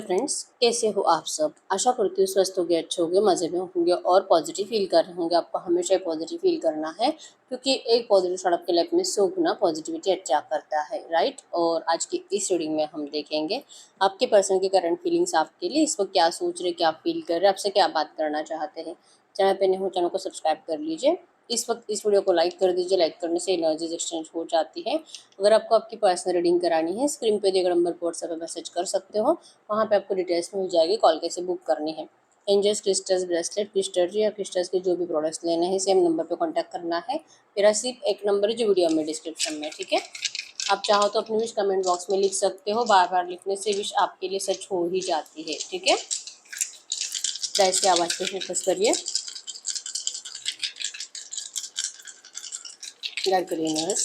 Friends, कैसे हो आप सब। आशा करती हूँ स्वस्थ होंगे, अच्छे होंगे, मज़े में होंगे और पॉजिटिव फील कर रहे होंगे। आपको हमेशा पॉजिटिव फील करना है क्योंकि एक पॉजिटिव थॉट आपके लाइफ में 100 गुना पॉजिटिविटी अट्रैक्ट करता है, राइट। और आज की इस रीडिंग में हम देखेंगे आपके पर्सन की करंट फीलिंग्स आपके लिए इस वक्त क्या सोच रहे, क्या फील कर रहे, आपसे क्या बात करना चाहते हैं। चैनल पे नए हो, चैनल को सब्सक्राइब कर लीजिए। इस वक्त इस वीडियो को लाइक कर दीजिए। लाइक करने से एनर्जीज एक्सचेंज हो जाती है। अगर आपको आपकी पर्सनल रीडिंग करानी है, स्क्रीन पे दिए गए नंबर पर व्हाट्सएप पे मैसेज कर सकते हो। वहाँ पे आपको डिटेल्स मिल जाएगी, कॉल कैसे बुक करनी है। एंजल्स, क्रिस्टल्स, ब्रेसलेट, क्रिस्टल या क्रिस्टल्स के जो भी प्रोडक्ट्स लेने हैं सेम नंबर पे कांटेक्ट करना है। मेरा सिर्फ एक नंबर है जो वीडियो में डिस्क्रिप्शन में, ठीक है। आप चाहो तो अपनी विश कमेंट बॉक्स में लिख सकते हो। बार बार लिखने से विश आपके लिए सच हो ही जाती है, ठीक है। डाइस की आवाज़ पे फोकस करिए। गाइड करिए नर्स।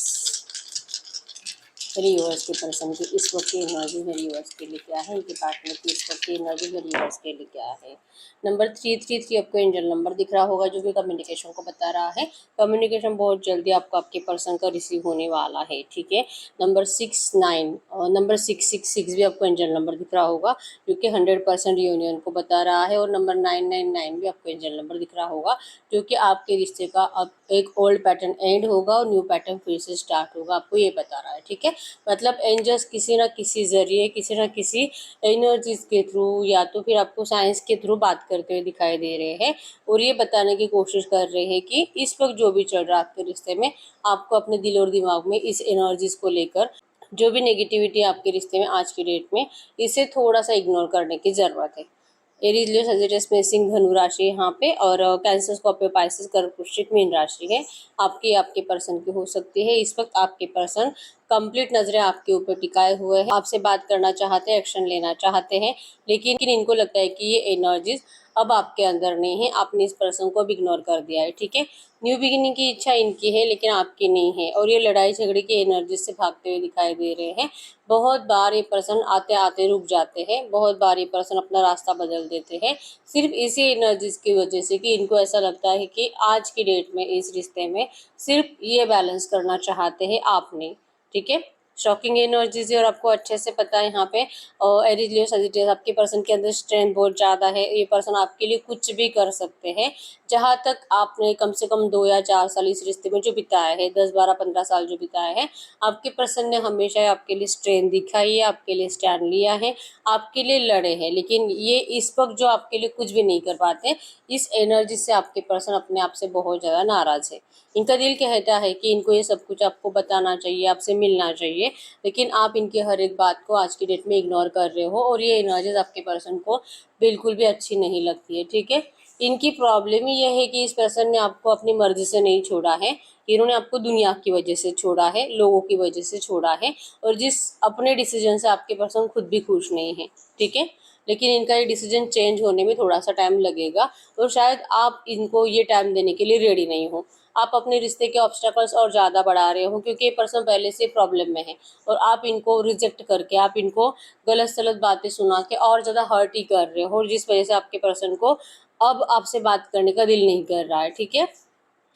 यूनिवर्स के पर्सन की इस वक्त की एनर्जी मेरी यूनिवर्स के लिए क्या है, इनके पार्टनर की इस वक्त की एनर्जी मेरी यूनिवर्स के लिए क्या है। नंबर 333 आपको एंजल नंबर दिख रहा होगा जो कि कम्युनिकेशन को बता रहा है। कम्युनिकेशन बहुत जल्दी आपको आपके पर्सन का रिसीव होने वाला है, ठीक है। नंबर 69 और नंबर 666 भी आपको एंजल नंबर दिख रहा होगा जो कि 100% यूनियन को बता रहा है। और नंबर 999 भी आपको एंजल नंबर दिख रहा होगा जो कि आपके रिश्ते का अब एक ओल्ड पैटर्न एंड होगा और न्यू पैटर्न फिर से स्टार्ट होगा, आपको ये बता रहा है, ठीक है। मतलब एंजल्स किसी ना किसी जरिए, किसी ना किसी एनर्जीज के थ्रू या तो फिर आपको साइंस के थ्रू बात करते हुए दिखाई दे रहे हैं और ये बताने की कोशिश कर रहे हैं कि इस वक्त जो भी चल रहा है आपके रिश्ते में, आपको अपने दिल और दिमाग में इस एनर्जीज को लेकर जो भी नेगेटिविटी आपके रिश्ते में आज की डेट में, इसे थोड़ा सा इग्नोर करने की ज़रूरत है। एरीज, लियो, सजिटेरियस में सिंह, धनु राशि यहाँ पे और कैंसर, स्कॉर्पियो, पाइसेस, कर्क, वृश्चिक, मीन राशि है। आपके पर्सन की हो सकती है। इस वक्त आपके पर्सन कंप्लीट नजरें आपके ऊपर टिकाए हुए हैं, आपसे बात करना चाहते हैं, एक्शन लेना चाहते हैं, लेकिन इनको लगता है कि ये एनर्जीज अब आपके अंदर नहीं है। आपने इस पर्सन को अब इग्नोर कर दिया है, ठीक है। न्यू बिगिनिंग की इच्छा इनकी है लेकिन आपकी नहीं है और ये लड़ाई झगड़े की एनर्जी से भागते हुए दिखाई दे रहे हैं। बहुत बार ये पर्सन आते आते रुक जाते हैं, बहुत बार ये पर्सन अपना रास्ता बदल देते हैं सिर्फ इसी एनर्जीज की वजह से कि इनको ऐसा लगता है कि आज की डेट में इस रिश्ते में सिर्फ ये बैलेंस करना चाहते हैं आपने, ठीक है। शॉकिंग एनर्जीज है और आपको अच्छे से पता है यहाँ पे एरीज, लियो, सजिटेरियस आपके पर्सन के अंदर स्ट्रेंथ बहुत ज़्यादा है। ये पर्सन आपके लिए कुछ भी कर सकते हैं। जहाँ तक आपने कम से कम 2 या 4 साल इस रिश्ते में जो बिताया है, 10, 12, 15 साल जो बिताया है, आपके पर्सन ने हमेशा आपके लिए स्ट्रेंथ दिखाई है, आपके लिए स्टैंड लिया है, आपके लिए लड़े हैं। लेकिन ये इस वक्त जो आपके लिए कुछ भी नहीं कर पाते, इस एनर्जी से आपके पर्सन अपने आप से बहुत ज़्यादा नाराज़ है। इनका दिल कहता है कि इनको ये सब कुछ आपको बताना चाहिए, आपसे मिलना चाहिए, लेकिन आप इनकी हर एक बात को आज की डेट में इग्नोर कर रहे हो और ये एनर्जीज आपके पर्सन को बिल्कुल भी अच्छी नहीं लगती है, ठीक है। इनकी प्रॉब्लम ही यह है कि इस पर्सन ने आपको अपनी मर्जी से नहीं छोड़ा है, इन्होंने आपको दुनिया की वजह से छोड़ा है, लोगों की वजह से छोड़ा है और जिस अपने डिसीजन से आपके पर्सन खुद भी खुश नहीं है, ठीक है। लेकिन इनका ये डिसीजन चेंज होने में थोड़ा सा टाइम लगेगा और शायद आप इनको ये टाइम देने के लिए रेडी नहीं हो। आप अपने रिश्ते के ऑब्स्टेकल्स और ज़्यादा बढ़ा रहे हो क्योंकि ये पर्सन पहले से प्रॉब्लम में है और आप इनको रिजेक्ट करके, आप इनको गलत सलत बातें सुना के और ज़्यादा हर्ट ही कर रहे हो और जिस वजह से आपके पर्सन को अब आपसे बात करने का दिल नहीं कर रहा है, ठीक है।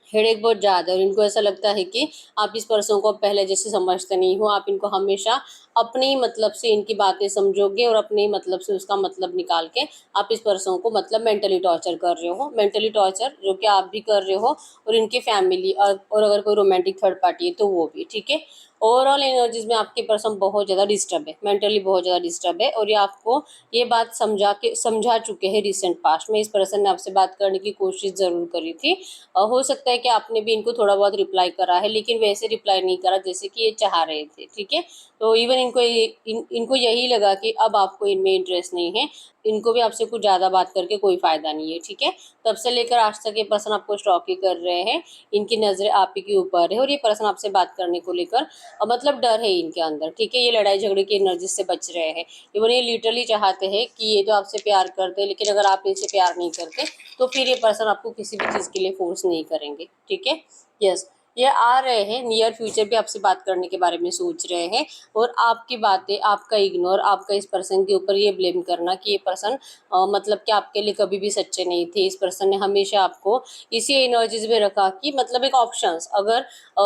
हेडेक बहुत ज़्यादा है और इनको ऐसा लगता है कि आप इस पर्सन को पहले जैसे समझते नहीं हो। आप इनको हमेशा अपने ही मतलब से इनकी बातें समझोगे और अपने ही मतलब से उसका मतलब निकाल के आप इस पर्सन को मतलब मेंटली टॉर्चर कर रहे हो। मेंटली टॉर्चर जो कि आप भी कर रहे हो और इनके फैमिली और अगर कोई रोमांटिक थर्ड पार्टी है तो वो भी, ठीक है। ओवरऑल एनर्जीज में आपके पर्सन बहुत ज़्यादा डिस्टर्ब है, मेंटली बहुत ज़्यादा डिस्टर्ब है और ये आपको ये बात समझा चुके हैं। रिसेंट पास्ट में इस पर्सन ने आपसे बात करने की कोशिश ज़रूर करी थी। हो सकता है कि आपने भी इनको थोड़ा बहुत रिप्लाई करा है लेकिन वैसे रिप्लाई नहीं करा जैसे कि ये चाह रहे थे, ठीक है। तो इवन इनको यही लगा कि अब आपको इनमें इंटरेस्ट नहीं है, इनको भी आपसे कुछ ज़्यादा बात करके कोई फ़ायदा नहीं है, ठीक है। तब से लेकर आज तक ये पर्सन आपको स्टॉक ही कर रहे हैं, इनकी नज़रें आप ही के ऊपर है और ये पर्सन आपसे बात करने को लेकर मतलब डर है इनके अंदर, ठीक है। ये लड़ाई झगड़े की एनर्जी से बच रहे हैं। इवन ये लिटरली चाहते हैं कि ये तो आपसे प्यार करते हैं लेकिन अगर आप इनसे प्यार नहीं करते तो फिर ये पर्सन आपको किसी भी चीज़ के लिए फोर्स नहीं करेंगे, ठीक है। यस, ये आ रहे हैं, नियर फ्यूचर भी आपसे बात करने के बारे में सोच रहे हैं, और आपकी बातें, आपका इग्नोर, आपका इस पर्सन के ऊपर ये ब्लेम करना कि ये पर्सन मतलब कि आपके लिए कभी भी सच्चे नहीं थे। इस पर्सन ने हमेशा आपको इसी एनर्जीज में रखा कि मतलब एक ऑप्शंस, अगर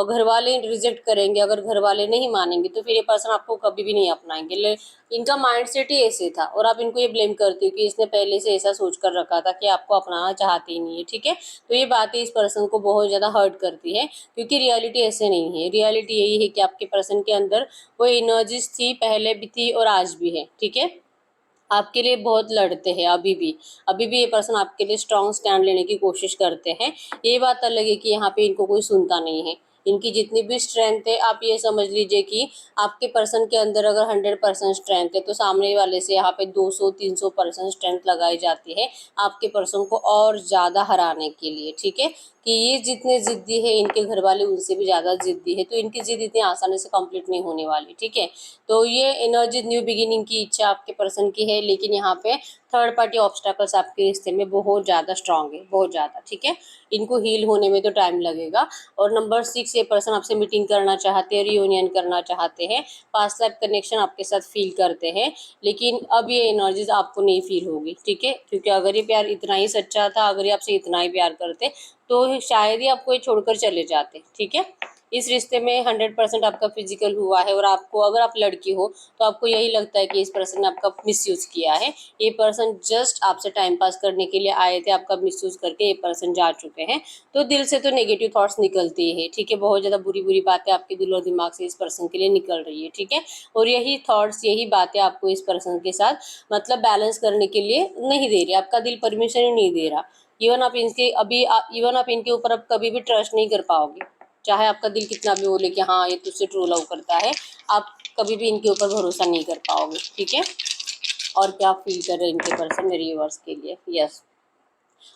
घर वाले रिजेक्ट करेंगे, अगर घर वाले नहीं मानेंगे, तो फिर ये पर्सन आपको कभी भी नहीं अपनाएंगे। इनका माइंडसेट ही ऐसे था, और आप इनको ये ब्लेम करते हो कि इसने पहले से ऐसा सोच कर रखा था कि आपको अपनाना चाहते ही नहीं है। ठीक है, तो ये बातें इस पर्सन को बहुत ज़्यादा हर्ट करती है, क्योंकि रियलिटी ऐसे नहीं है। रियलिटी यही है कि आपके पर्सन के अंदर वो एनर्जीज थी, पहले भी थी और आज भी है। ठीक है, आपके लिए बहुत लड़ते हैं अभी भी ये पर्सन आपके लिए स्ट्रॉन्ग स्टैंड लेने की कोशिश करते हैं। ये बात अलग है कि यहाँ पे इनको कोई सुनता नहीं है। इनकी जितनी भी स्ट्रेंथ है, आप ये समझ लीजिए कि आपके पर्सन के अंदर अगर 100% स्ट्रेंथ है, तो सामने वाले से यहाँ पे 200-300% स्ट्रेंथ लगाई जाती है आपके पर्सन को और ज़्यादा हराने के लिए। ठीक है, कि ये जितने ज़िद्दी है, इनके घर वाले उनसे भी ज़्यादा ज़िद्दी है, तो इनकी ज़िद इतनी आसानी से कंप्लीट नहीं होने वाली। ठीक है, तो ये एनर्जी न्यू बिगिनिंग की इच्छा आपके पर्सन की है, लेकिन यहाँ पे थर्ड पार्टी ऑब्स्टैकल्स आपके रिश्ते में बहुत ज़्यादा स्ट्रांग है, बहुत ज़्यादा। ठीक है, इनको हील होने में तो टाइम लगेगा। और नंबर 6, ये पर्सन आपसे मीटिंग करना चाहते हैं, रियूनियन करना चाहते हैं, पास्ट लाइफ कनेक्शन आपके साथ फील करते हैं, लेकिन अब ये एनर्जीज आपको नहीं फील होगी। ठीक है, क्योंकि अगर ये प्यार इतना ही सच्चा था, अगर ये आपसे इतना ही प्यार करते, तो शायद ही आपको ये छोड़कर चले जाते। ठीक है, इस रिश्ते में 100% आपका फिजिकल हुआ है, और आपको, अगर आप लड़की हो तो आपको यही लगता है कि इस पर्सन ने आपका मिसयूज किया है। ये पर्सन जस्ट आपसे टाइम पास करने के लिए आए थे, आपका मिसयूज करके ये पर्सन जा चुके हैं। तो दिल से तो नेगेटिव थॉट्स निकलते ही है। ठीक है, बहुत ज़्यादा बुरी बुरी बातें आपके दिल और दिमाग से इस पर्सन के लिए निकल रही है। ठीक है, और यही थॉट्स, यही बातें आपको इस पर्सन के साथ मतलब बैलेंस करने के लिए नहीं दे रही, आपका दिल परमिशन ही नहीं दे रहा। इवन आप इनके ऊपर अब कभी भी ट्रस्ट नहीं कर पाओगे, चाहे आपका दिल कितना भी बोले कि हाँ ये तुझसे ट्रू लव करता है, आप कभी भी इनके ऊपर भरोसा नहीं कर पाओगे। ठीक है, और क्या फील कर रहे हैं इनके पर्सन मेरे व्यूअर्स के लिए? यस,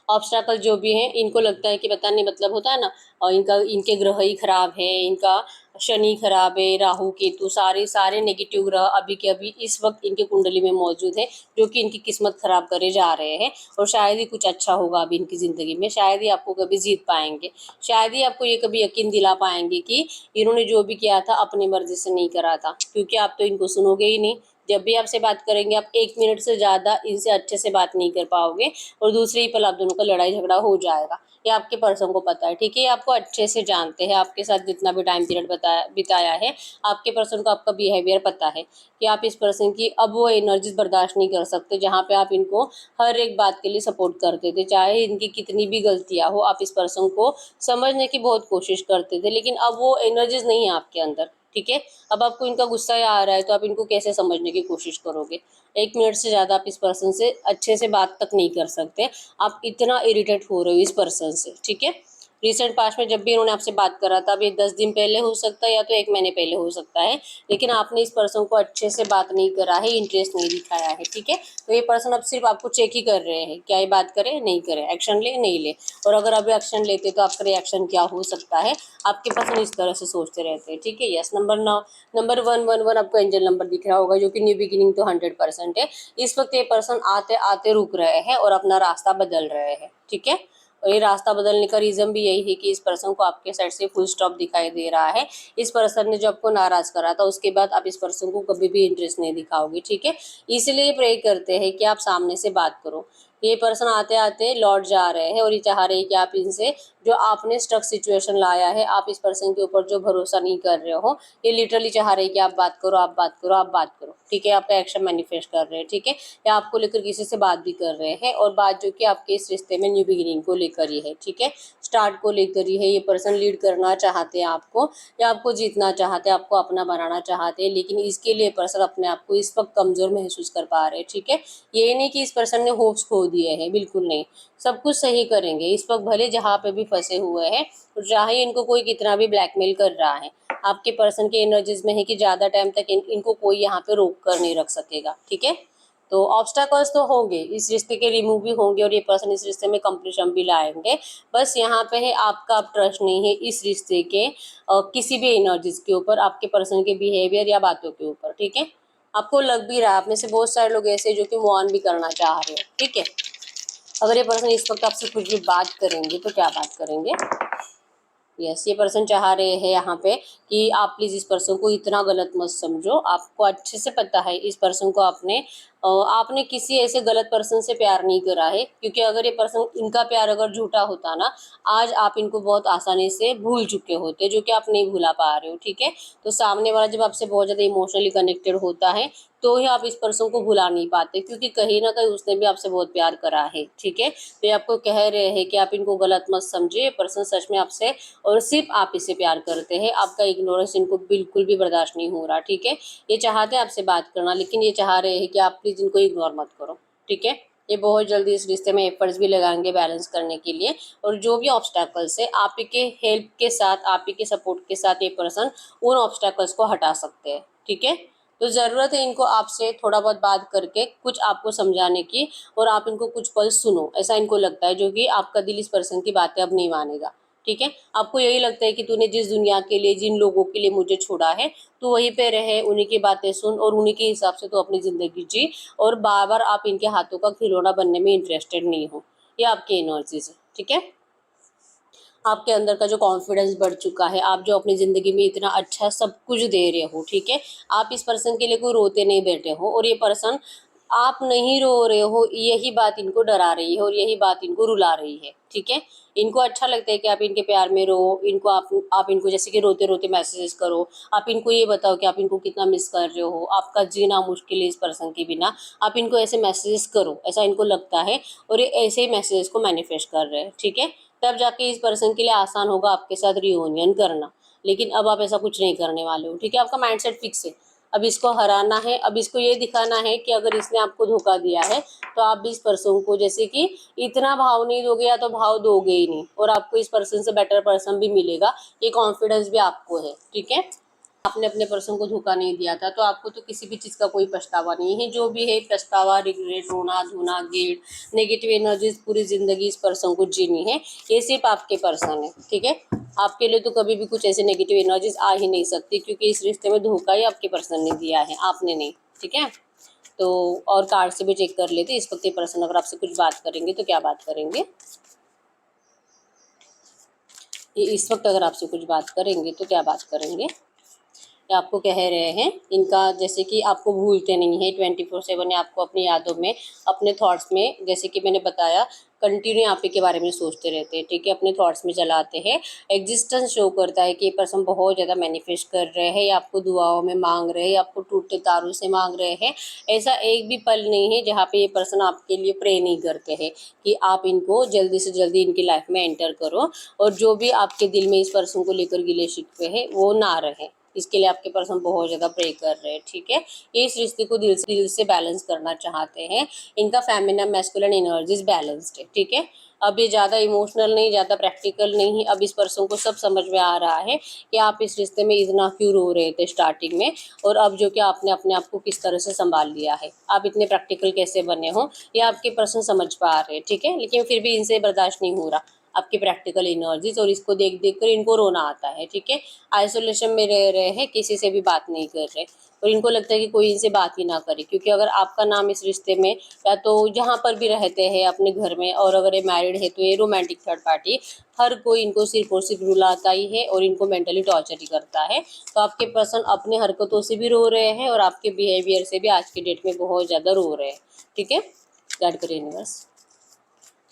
ऑब्स्टैकल जो भी हैं, इनको लगता है कि पता नहीं, मतलब होता है ना, और इनके ग्रह ही खराब है, इनका शनि खराब है, राहु केतु सारे सारे नेगेटिव ग्रह अभी के अभी इस वक्त इनके कुंडली में मौजूद है, जो कि इनकी किस्मत खराब करे जा रहे हैं। और शायद ही कुछ अच्छा होगा अभी इनकी ज़िंदगी में, शायद ही आपको कभी जीत पाएंगे, शायद ही आपको ये कभी यकीन दिला पाएंगे कि इन्होंने जो भी किया था अपनी मर्जी से नहीं करा था, क्योंकि आप तो इनको सुनोगे ही नहीं। जब भी आपसे बात करेंगे, आप 1 मिनट से ज़्यादा इनसे अच्छे से बात नहीं कर पाओगे, और दूसरे ही पल आप दोनों का लड़ाई झगड़ा हो जाएगा। ये आपके पर्सन को पता है। ठीक है, ये आपको अच्छे से जानते हैं, आपके साथ जितना भी टाइम पीरियड बिताया है, आपके पर्सन को आपका बिहेवियर पता है कि आप इस पर्सन की अब वो एनर्जीज बर्दाश्त नहीं कर सकते, जहाँ पे आप इनको हर एक बात के लिए सपोर्ट करते थे, चाहे इनकी कितनी भी गलतियाँ हो, आप इस पर्सन को समझने की बहुत कोशिश करते थे, लेकिन अब वो एनर्जीज नहीं है आपके अंदर। ठीक है, अब आपको इनका गुस्सा आ रहा है, तो आप इनको कैसे समझने की कोशिश करोगे? 1 मिनट से ज़्यादा आप इस पर्सन से अच्छे से बात तक नहीं कर सकते, आप इतना इरिटेट हो रहे हो इस पर्सन से। ठीक है, रिसेंट पास्ट में जब भी इन्होंने आपसे बात करा था, अब ये 10 दिन पहले हो सकता है या तो 1 महीने पहले हो सकता है, लेकिन आपने इस पर्सन को अच्छे से बात नहीं करा है, इंटरेस्ट नहीं दिखाया है। ठीक है, तो ये पर्सन अब सिर्फ आपको चेक ही कर रहे हैं, क्या ये बात करे नहीं करे, एक्शन ले नहीं ले, और अगर अभी एक्शन लेते तो आपका रिएक्शन क्या हो सकता है, आपके पर्सन इस तरह से सोचते रहते हैं। ठीक है, यस, नंबर 111 आपको एंजल नंबर दिख रहा होगा, जो कि न्यू बिगिनिंग तो 100% है। इस वक्त ये पर्सन आते आते रुक रहे हैं और अपना रास्ता बदल रहे हैं। ठीक है, और ये रास्ता बदलने का रीज़न भी यही है कि इस पर्सन को आपके साइड से फुल स्टॉप दिखाई दे रहा है। इस पर्सन ने जो आपको नाराज़ करा था, उसके बाद आप इस पर्सन को कभी भी इंटरेस्ट नहीं दिखाओगे। ठीक है, इसलिए प्रे करते हैं कि आप सामने से बात करो। ये पर्सन आते आते लौट जा रहे हैं, और ये चाह रहे हैं कि आप इनसे जो आपने स्टक सिचुएशन लाया है, आप इस पर्सन के ऊपर जो भरोसा नहीं कर रहे हो, ये लिटरली चाह रहे हैं कि आप बात करो, आप बात करो, आप बात करो। ठीक है, आपका एक्शन मैनिफेस्ट कर रहे हैं। ठीक है, या आपको लेकर किसी से बात भी कर रहे हैं, और बात जो कि आपके इस रिश्ते में न्यू बिगिनिंग को लेकर ही है। ठीक है, स्टार्ट को लेकर ही है। ये पर्सन लीड करना चाहते हैं आपको, या आपको जीतना चाहते हैं, आपको अपना बनाना चाहते हैं, लेकिन इसके लिए पर्सन अपने आप को इस वक्त कमज़ोर महसूस कर पा रहे हैं। ठीक है, ये नहीं कि इस पर्सन ने होप्स खो दिए हैं, बिल्कुल नहीं, सब कुछ सही करेंगे। इस वक्त भले जहाँ पे भी फंसे हुए हैं, चाहे इनको कोई कितना भी ब्लैकमेल कर रहा है, आपके पर्सन के एनर्जीज में है कि ज़्यादा टाइम तक इनको कोई यहाँ पे रोक कर नहीं रख सकेगा। ठीक है, तो ऑब्स्टैकल्स तो होंगे, इस रिश्ते के रिमूव भी होंगे, और ये पर्सन इस रिश्ते में कंप्लीशन भी लाएंगे। बस यहाँ पे है आपका अब ट्रस्ट नहीं है इस रिश्ते के किसी भी एनर्जीज के ऊपर, आपके पर्सन के बिहेवियर या बातों के ऊपर। ठीक है, आपको लग भी रहा है, आप में से बहुत सारे लोग ऐसे जो कि मूव ऑन भी करना चाह रहे हो। ठीक है, अगर ये पर्सन इस वक्त आपसे कुछ भी बात करेंगे तो क्या बात करेंगे? यस, ये पर्सन चाह रहे हैं यहाँ पे कि आप प्लीज़ इस पर्सन को इतना गलत मत समझो। आपको अच्छे से पता है इस पर्सन को आपने किसी ऐसे गलत पर्सन से प्यार नहीं करा है, क्योंकि अगर ये पर्सन, इनका प्यार अगर झूठा होता ना, आज आप इनको बहुत आसानी से भूल चुके होते, जो कि आप नहीं भुला पा रहे हो, ठीक है। तो सामने वाला जब आपसे बहुत ज़्यादा इमोशनली कनेक्टेड होता है तो ही आप इस पर्सन को भुला नहीं पाते, क्योंकि कहीं ना कहीं उसने भी आपसे बहुत प्यार करा है, ठीक है। तो ये आपको कह रहे हैं कि आप इनको गलत मत समझिए, पर्सन सच में आपसे और सिर्फ आप इसे प्यार करते हैं। आपका इग्नोरेंस इनको बिल्कुल भी बर्दाश्त नहीं हो रहा, ठीक है। ये चाहते हैं आपसे बात करना, लेकिन ये चाह रहे हैं कि आप प्लीज़ इनको इग्नोर मत करो, ठीक है। ये बहुत जल्दी इस रिश्ते में एफर्ट्स भी लगाएंगे बैलेंस करने के लिए, और जो भी ऑब्स्टैकल्स है आप ही के हेल्प के साथ, आप ही के सपोर्ट के साथ ये पर्सन उन ऑब्स्टैकल्स को हटा सकते हैं, ठीक है। तो ज़रूरत है इनको आपसे थोड़ा बहुत बात करके कुछ आपको समझाने की, और आप इनको कुछ पल सुनो, ऐसा इनको लगता है, जो कि आपका दिल इस पर्सन की बातें अब नहीं मानेगा, ठीक है। आपको यही लगता है कि तूने जिस दुनिया के लिए, जिन लोगों के लिए मुझे छोड़ा है, तू वहीं पे रहे, उन्हीं की बातें सुन और उन्हीं के हिसाब से तू अपनी ज़िंदगी जी, और बार बार आप इनके हाथों का खिलौना बनने में इंटरेस्टेड नहीं हो। ये आपकी एनर्जीज है, ठीक है। आपके अंदर का जो कॉन्फिडेंस बढ़ चुका है, आप जो अपनी ज़िंदगी में इतना अच्छा सब कुछ दे रहे हो, ठीक है। आप इस पर्सन के लिए कोई रोते नहीं बैठे हो, और ये पर्सन, आप नहीं रो रहे हो, यही बात इनको डरा रही है और यही बात इनको रुला रही है, ठीक है। इनको अच्छा लगता है कि आप इनके प्यार में रहो, इनको आप इनको जैसे कि रोते रोते मैसेजेस करो, आप इनको ये बताओ कि आप इनको कितना मिस कर रहे हो, आपका जीना मुश्किल है इस पर्सन के बिना, आप इनको ऐसे मैसेजेस करो, ऐसा इनको लगता है, और ये ऐसे ही मैसेजेस को मैनिफेस्ट कर रहे हैं, ठीक है। तब जाके इस पर्सन के लिए आसान होगा आपके साथ रियूनियन करना, लेकिन अब आप ऐसा कुछ नहीं करने वाले हो, ठीक है। आपका माइंडसेट फिक्स है, अब इसको हराना है, अब इसको ये दिखाना है कि अगर इसने आपको धोखा दिया है तो आप भी इस पर्सन को जैसे कि इतना भाव नहीं दोगे, या तो भाव दोगे ही नहीं, और आपको इस पर्सन से बेटर पर्सन भी मिलेगा, ये कॉन्फिडेंस भी आपको है, ठीक है। आपने अपने पर्सन को धोखा नहीं दिया था, तो आपको तो किसी भी चीज़ का कोई पछतावा नहीं है। जो भी है पछतावा, रिग्रेट, रोना धोना, गिल्ट, नेगेटिव एनर्जीज पूरी ज़िंदगी इस पर्सन को जीनी है, ये सिर्फ आपके पर्सन है, ठीक है। आपके लिए तो कभी भी कुछ ऐसे नेगेटिव एनर्जीज आ ही नहीं सकती, क्योंकि इस रिश्ते में धोखा ही आपके पर्सन ने दिया है, आपने नहीं, ठीक है। तो और कार्ड से भी चेक कर लेते इस वक्त ये पर्सन अगर आपसे कुछ बात करेंगे तो क्या बात करेंगे। ये इस वक्त अगर आपसे कुछ बात करेंगे तो क्या बात करेंगे। आपको कह रहे हैं इनका, जैसे कि आपको भूलते नहीं है 24/7, या आपको अपनी यादों में, अपने थॉट्स में, जैसे कि मैंने बताया, कंटिन्यू आप ही के बारे में सोचते रहते हैं, ठीक है। अपने थॉट्स में चलाते हैं, एग्जिस्टेंस शो करता है कि ये पर्सन बहुत ज़्यादा मैनिफेस्ट कर रहे हैं, या आपको दुआओं में मांग रहे हैं, आपको टूटते तारों से मांग रहे हैं। ऐसा एक भी पल नहीं है जहाँ पे ये पर्सन आपके लिए प्रे नहीं करते हैं कि आप इनको जल्दी से जल्दी इनकी लाइफ में एंटर करो, और जो भी आपके दिल में इस पर्सन को लेकर गिले शिकवे है वो ना रहे, इसके लिए आपके पर्सन बहुत ज़्यादा प्रे कर रहे हैं, ठीक है। ये इस रिश्ते को दिल से बैलेंस करना चाहते हैं। इनका फेमिनिन मैस्कुलिन एनर्जीज बैलेंस्ड है, ठीक है। अब ये ज़्यादा इमोशनल नहीं, ज़्यादा प्रैक्टिकल नहीं, अब इस पर्सन को सब समझ में आ रहा है कि आप इस रिश्ते में इतना क्यों रो रहे थे स्टार्टिंग में, और अब जो कि आपने अपने आप को किस तरह से संभाल लिया है, आप इतने प्रैक्टिकल कैसे बने हो, ये आपके पर्सन समझ पा रहे हैं, ठीक है। लेकिन फिर भी इनसे बर्दाश्त नहीं हो रहा आपकी प्रैक्टिकल एनर्जीज, और इसको देख देख कर इनको रोना आता है, ठीक है। आइसोलेशन में रह रहे हैं, किसी से भी बात नहीं कर रहे, और इनको लगता है कि कोई इनसे बात ही ना करे, क्योंकि अगर आपका नाम इस रिश्ते में, या तो जहाँ पर भी रहते हैं अपने घर में, और अगर ये मैरिड है तो ये रोमांटिक थर्ड पार्टी, हर कोई इनको सिर्फ और सिर्फ रुलाता ही है और इनको मेंटली टॉर्चर ही करता है। तो आपके पर्सन अपने हरकतों से भी रो रहे हैं, और आपके बिहेवियर से भी आज की डेट में बहुत ज़्यादा रो रहे हैं, ठीक है। गाइड करिए यूनिवर्स,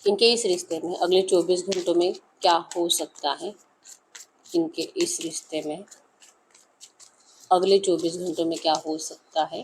इनके इस रिश्ते में अगले 24 घंटों में क्या हो सकता है। इनके इस रिश्ते में अगले 24 घंटों में क्या हो सकता है।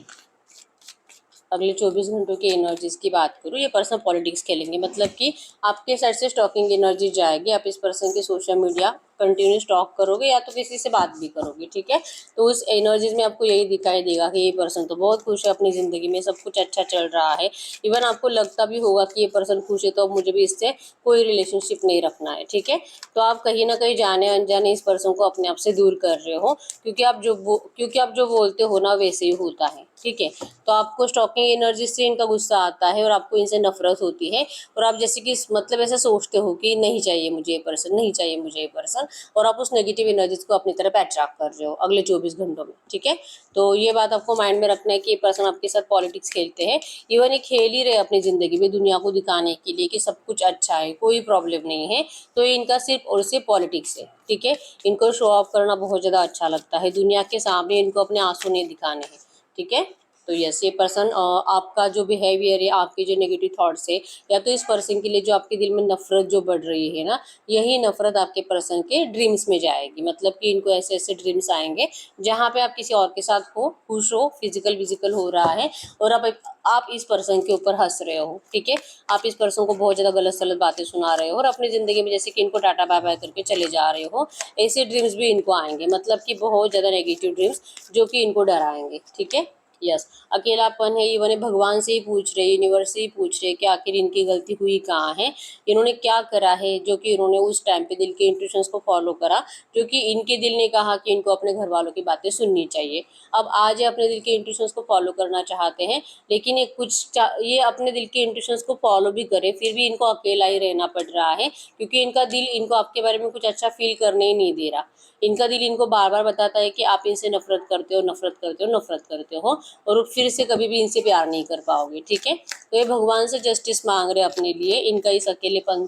अगले 24 घंटों की एनर्जीज की बात करूँ, ये पर्सन पॉलिटिक्स खेलेंगे, मतलब कि आपके साइड से स्टॉकिंग एनर्जी जाएगी, आप इस पर्सन के सोशल मीडिया कंटिन्यू स्टॉक करोगे, या तो किसी से बात भी करोगे, ठीक है। तो उस एनर्जीज में आपको यही दिखाई देगा कि ये पर्सन तो बहुत खुश है अपनी ज़िंदगी में, सब कुछ अच्छा चल रहा है। इवन आपको लगता भी होगा कि ये पर्सन खुश है, तो अब मुझे भी इससे कोई रिलेशनशिप नहीं रखना है, ठीक है। तो आप कहीं ना कहीं जाने अनजाने इस पर्सन को अपने आप से दूर कर रहे हो, क्योंकि आप जो बोलते हो ना वैसे ही होता है, ठीक है। तो आपको स्टॉकिंग एनर्जी से इनका गुस्सा आता है और आपको इनसे नफरत होती है, और आप जैसे कि मतलब ऐसा सोचते हो कि नहीं चाहिए मुझे ये पर्सन, नहीं चाहिए मुझे ये पर्सन, और आप उस नेगेटिव एनर्जीज को अपनी तरफ अट्रैक्ट कर रहे हो अगले 24 घंटों में। ठीक है, तो ये बात आपको माइंड में रखना है कि ये पर्सन आपके साथ पॉलिटिक्स खेलते हैं। इवन ये खेल ही रहे अपनी ज़िंदगी में दुनिया को दिखाने के लिए कि सब कुछ अच्छा है, कोई प्रॉब्लम नहीं है। तो ये इनका सिर्फ और सिर्फ पॉलिटिक्स है। ठीक है, इनको शो ऑफ करना बहुत ज़्यादा अच्छा लगता है, दुनिया के सामने इनको अपने आंसू नहीं दिखाने हैं। ठीक है, तो यस, ये पर्सन आपका जो बिहेवियर है, आपके जो नेगेटिव थॉट्स है, या तो इस पर्सन के लिए जो आपके दिल में नफरत जो बढ़ रही है ना, यही नफरत आपके पर्सन के ड्रीम्स में जाएगी। मतलब कि इनको ऐसे ऐसे ड्रीम्स आएंगे जहाँ पे आप किसी और के साथ हो, खुश हो, फिजिकल विजिकल हो रहा है, और आप इस पर्सन के ऊपर हंस रहे हो। ठीक है, आप इस पर्सन को बहुत ज़्यादा गलत सलत बातें सुना रहे हो और अपनी ज़िंदगी में जैसे कि इनको टाटा बाय बाय करके चले जा रहे हो। ऐसे ड्रीम्स भी इनको आएंगे, मतलब कि बहुत ज़्यादा नेगेटिव ड्रीम्स जो कि इनको डराएंगे। ठीक है, यस, अकेलापन है, इवन भगवान से ही पूछ रहे, यूनिवर्स से ही पूछ रहे कि आखिर इनकी गलती हुई कहाँ है, इन्होंने क्या करा है जो कि इन्होंने उस टाइम पे दिल के इंट्यूशंस को फॉलो करा, जो कि इनके दिल ने कहा कि इनको अपने घर वालों की बातें सुननी चाहिए। अब आज ये अपने दिल के इंट्यूशंस को फॉलो करना चाहते हैं, लेकिन ये अपने दिल के इंट्यूशंस को फॉलो भी करे, फिर भी इनको अकेला ही रहना पड़ रहा है, क्योंकि इनका दिल इनको आपके बारे में कुछ अच्छा फील करने ही नहीं दे रहा। इनका दिल इनको बार बार बताता है कि आप इनसे नफरत करते हो, नफरत करते हो, नफरत करते हो, और फिर से कभी भी इनसे प्यार नहीं कर पाओगे। ठीक है, तो ये भगवान से जस्टिस मांग रहे अपने लिए, इनके इस अकेलेपन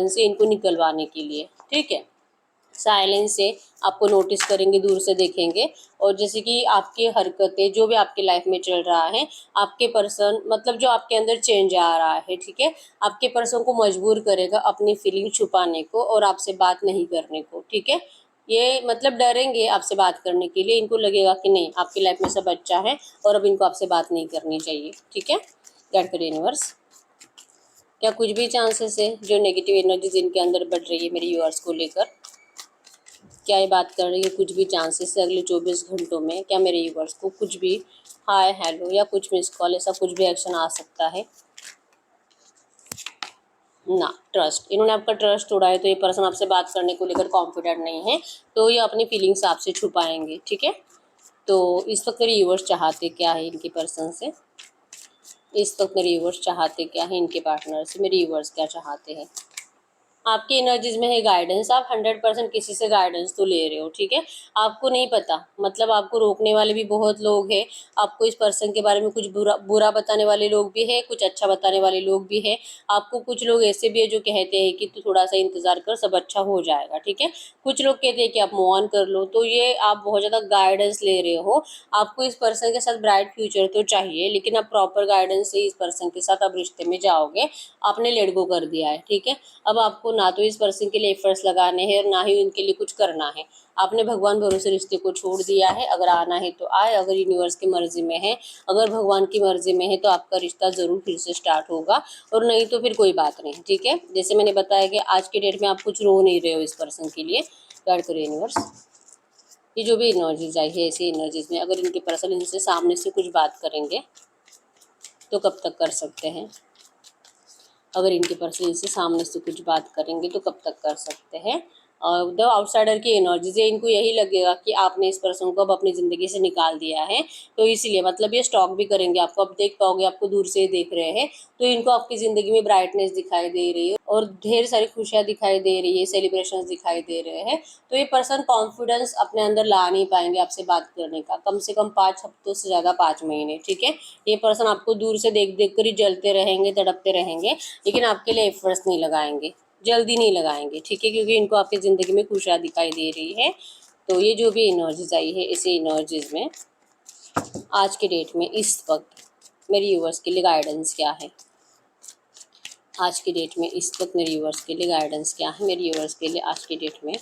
से इनको निकलवाने के लिए। ठीक है, साइलेंस से आपको नोटिस करेंगे, दूर से देखेंगे, और जैसे कि आपकी हरकतें जो भी आपकी लाइफ में चल रहा है, आपके पर्सन मतलब जो आपके अंदर चेंज आ रहा है, ठीक है, आपके पर्सन को मजबूर करेगा अपनी फीलिंग छुपाने को और आपसे बात नहीं करने को। ठीक है, ये मतलब डरेंगे आपसे बात करने के लिए, इनको लगेगा कि नहीं, आपकी लाइफ में सब अच्छा है और अब इनको आपसे बात नहीं करनी चाहिए। ठीक है, गाइड करिए यूनिवर्स, क्या कुछ भी चांसेस है जो नेगेटिव एनर्जीज इनके अंदर बढ़ रही है मेरे व्यूअर्स को लेकर, क्या ये बात कर रही है, कुछ भी चांसेस है अगले 24 घंटों में, क्या मेरे व्यूअर्स को कुछ भी हाय हेलो या कुछ मिस कॉल ऐसा कुछ भी एक्शन आ सकता है? ना, ट्रस्ट, इन्होंने आपका ट्रस्ट तोड़ा है, तो ये पर्सन आपसे बात करने को लेकर कॉन्फिडेंट नहीं है, तो ये अपनी फीलिंग्स आपसे छुपाएंगे। ठीक है, तो इस वक्त मेरे व्यूअर्स चाहते क्या है इनके पर्सन से, इस वक्त मेरे व्यूअर्स चाहते क्या है इनके पार्टनर से, मेरे व्यूअर्स क्या चाहते हैं? आपकी एनर्जीज में है गाइडेंस, आप 100% किसी से गाइडेंस तो ले रहे हो। ठीक है, आपको नहीं पता, मतलब आपको रोकने वाले भी बहुत लोग हैं, आपको इस पर्सन के बारे में कुछ बुरा बुरा बताने वाले लोग भी है, कुछ अच्छा बताने वाले लोग भी है। आपको कुछ लोग ऐसे भी है जो कहते हैं कि तू थोड़ा सा इंतजार कर, सब अच्छा हो जाएगा। ठीक है, कुछ लोग कहते हैं कि आप मूव ऑन कर लो, तो ये आप बहुत ज़्यादा गाइडेंस ले रहे हो। आपको इस पर्सन के साथ ब्राइट फ्यूचर तो चाहिए, लेकिन आप प्रॉपर गाइडेंस से इस पर्सन के साथ आप रिश्ते में जाओगे। आपने लेट गो कर दिया है। ठीक है, अब आपको ना तो इस पर्सन के लिए एफर्ट्स लगाने हैं और ना ही उनके लिए कुछ करना है। आपने भगवान भरोसे रिश्ते को छोड़ दिया है, अगर आना है तो आए, अगर यूनिवर्स की मर्जी में है, अगर भगवान की मर्जी में है तो आपका रिश्ता ज़रूर फिर से स्टार्ट होगा, और नहीं तो फिर कोई बात नहीं। ठीक है, जैसे मैंने बताया कि आज के डेट में आप कुछ रो नहीं रहे हो इस पर्सन के लिए। गाइड करिए यूनिवर्स, ये जो भी एनर्जीज आई है ऐसी एनर्जीज में अगर इनके पर्सन इनसे सामने से कुछ बात करेंगे तो कब तक कर सकते हैं? अगर इनके पर्सन इनसे सामने से कुछ बात करेंगे तो कब तक कर सकते हैं? द आउटसाइडर की एनर्जीज है, इनको यही लगेगा कि आपने इस पर्सन को अब अपनी ज़िंदगी से निकाल दिया है, तो इसीलिए मतलब ये स्टॉक भी करेंगे आपको, अब देख पाओगे, आपको दूर से ही देख रहे हैं, तो इनको आपकी ज़िंदगी में ब्राइटनेस दिखाई दे रही है और ढेर सारी खुशियाँ दिखाई दे रही है, सेलिब्रेशंस दिखाई दे रहे हैं। तो ये पर्सन कॉन्फिडेंस अपने अंदर ला नहीं पाएंगे आपसे बात करने का, कम से कम 5 हफ्तों से ज़्यादा 5 महीने। ठीक है, ये पर्सन आपको दूर से देख देख कर ही जलते रहेंगे, तड़पते रहेंगे, लेकिन आपके लिए एफर्ट्स नहीं लगाएंगे, जल्दी नहीं लगाएंगे। ठीक है, क्योंकि इनको आपकी ज़िंदगी में खुशियाँ दिखाई दे रही है। तो ये जो भी एनर्जीज आई है इसी एनर्जीज में आज के डेट में इस वक्त मेरे व्यूअर्स के लिए गाइडेंस क्या है? आज की डेट में इस वक्त मेरे व्यूअर्स के लिए गाइडेंस क्या है? मेरे व्यूअर्स के लिए आज की डेट में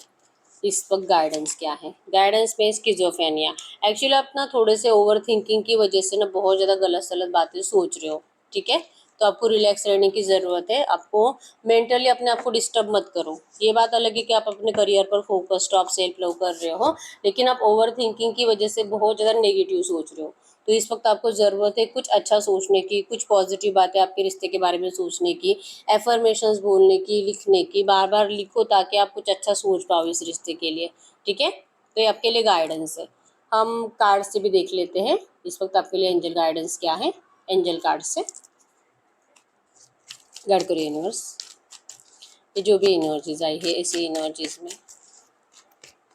इस वक्त गाइडेंस क्या है? गाइडेंस में स्किज़ोफ्रेनिया, एक्चुअली आप ना थोड़े से ओवर थिंकिंग की वजह से ना बहुत ज़्यादा गलत सलत बातें सोच रहे हो। ठीक है, तो आपको रिलैक्स रहने की ज़रूरत है, आपको मेंटली अपने आप को डिस्टर्ब मत करो। ये बात अलग है कि आप अपने करियर पर फोकस्ड हो, आप सेल्फ लव कर रहे हो, लेकिन आप ओवर थिंकिंग की वजह से बहुत ज़्यादा नेगेटिव सोच रहे हो। तो इस वक्त आपको ज़रूरत है कुछ अच्छा सोचने की, कुछ पॉजिटिव बातें आपके रिश्ते के बारे में सोचने की, एफर्मेशंस बोलने की, लिखने की, बार बार लिखो ताकि आप कुछ अच्छा सोच पाओ इस रिश्ते के लिए। ठीक है, तो ये आपके लिए गाइडेंस है। हम कार्ड से भी देख लेते हैं इस वक्त आपके लिए एंजल गाइडेंस क्या है। एंजल कार्ड से गाइड करो यूनिवर्स, ये जो भी एनर्जीज आई है इसी एनर्जीज में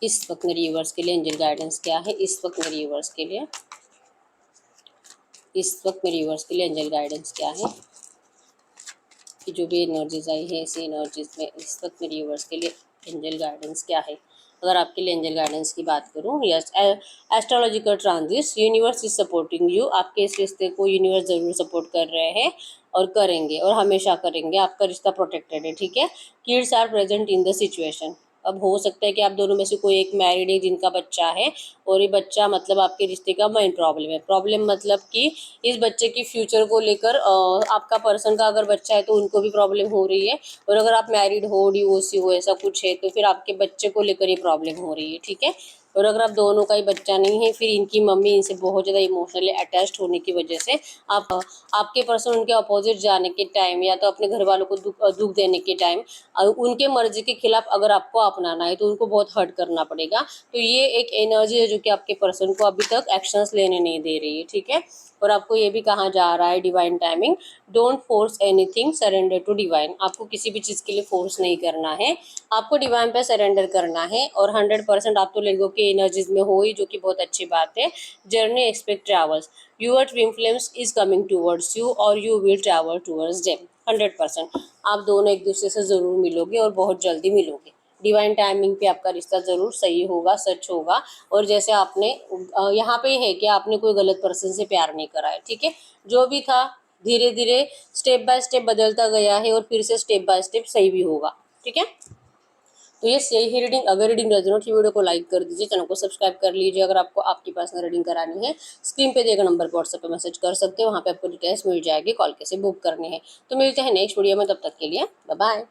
इस वक्त मेरे यूनिवर्स के लिए एंजल गाइडेंस क्या है। इस वक्त मेरे यूनिवर्स के लिए, इस वक्त मेरे यूनिवर्स के लिए एंजल गाइडेंस क्या है। कि जो भी एनर्जीज आई है इसी एनर्जीज में इस वक्त मेरे यूनिवर्स के लिए एंजल गाइडेंस क्या है। अगर आपके लिए एंजल गाइडेंस की बात करूं, yes, astrological transits, universe is supporting you. आपके इस रिश्ते को यूनिवर्स ज़रूर सपोर्ट कर रहे हैं और करेंगे और हमेशा करेंगे। आपका रिश्ता प्रोटेक्टेड है, ठीक है। Kids are present in the situation. अब हो सकता है कि आप दोनों में से कोई एक मैरिड है जिनका बच्चा है, और ये बच्चा मतलब आपके रिश्ते का मेन प्रॉब्लम है। प्रॉब्लम मतलब कि इस बच्चे की फ्यूचर को लेकर आपका पर्सन का अगर बच्चा है तो उनको भी प्रॉब्लम हो रही है, और अगर आप मैरिड हो, डिवोर्सी हो, ऐसा कुछ है तो फिर आपके बच्चे को लेकर ये प्रॉब्लम हो रही है, ठीक है। और अगर आप दोनों का ही बच्चा नहीं है, फिर इनकी मम्मी इनसे बहुत ज़्यादा इमोशनली अटैच्ड होने की वजह से आप आपके पर्सन उनके अपोजिट जाने के टाइम या तो अपने घर वालों को दुख देने के टाइम उनके मर्जी के खिलाफ अगर आपको अपनाना है तो उनको बहुत हर्ट करना पड़ेगा। तो ये एक एनर्जी है जो कि आपके पर्सन को अभी तक एक्शंस लेने नहीं दे रही है, ठीक है। और आपको ये भी कहा जा रहा है divine timing, don't force anything, surrender to divine. आपको किसी भी चीज़ के लिए फोर्स नहीं करना है, आपको डिवाइन पे सरेंडर करना है। और 100% आप तो लोगों की एनर्जीज में हो ही, जो कि बहुत अच्छी बात है। Journey expect travels, your twin flames is coming towards you और you will travel towards them. 100% आप दोनों एक दूसरे से ज़रूर मिलोगे और बहुत जल्दी मिलोगे। डिवाइन टाइमिंग पे आपका रिश्ता ज़रूर सही होगा, सच होगा। और जैसे आपने यहाँ पे है कि आपने कोई गलत पर्सन से प्यार नहीं करा है, ठीक है। जो भी था धीरे धीरे स्टेप बाय स्टेप बदलता गया है और फिर से स्टेप बाय स्टेप सही भी होगा, ठीक है। तो ये सही ही रीडिंग। अगर रीडिंग रेजोनेट, वीडियो को लाइक कर दीजिए, चैनल को सब्सक्राइब कर लीजिए। अगर आपको आपकी पर्सनल रीडिंग करानी है, स्क्रीन पे दिए गए नंबर पर व्हाट्सएप पे मैसेज कर सकते हो, वहाँ पे आपको डिटेल्स मिल जाएगी, कॉल कैसे बुक करने हैं। तो मिलते हैं नेक्स्ट वीडियो में, तब तक के लिए बाय बाय।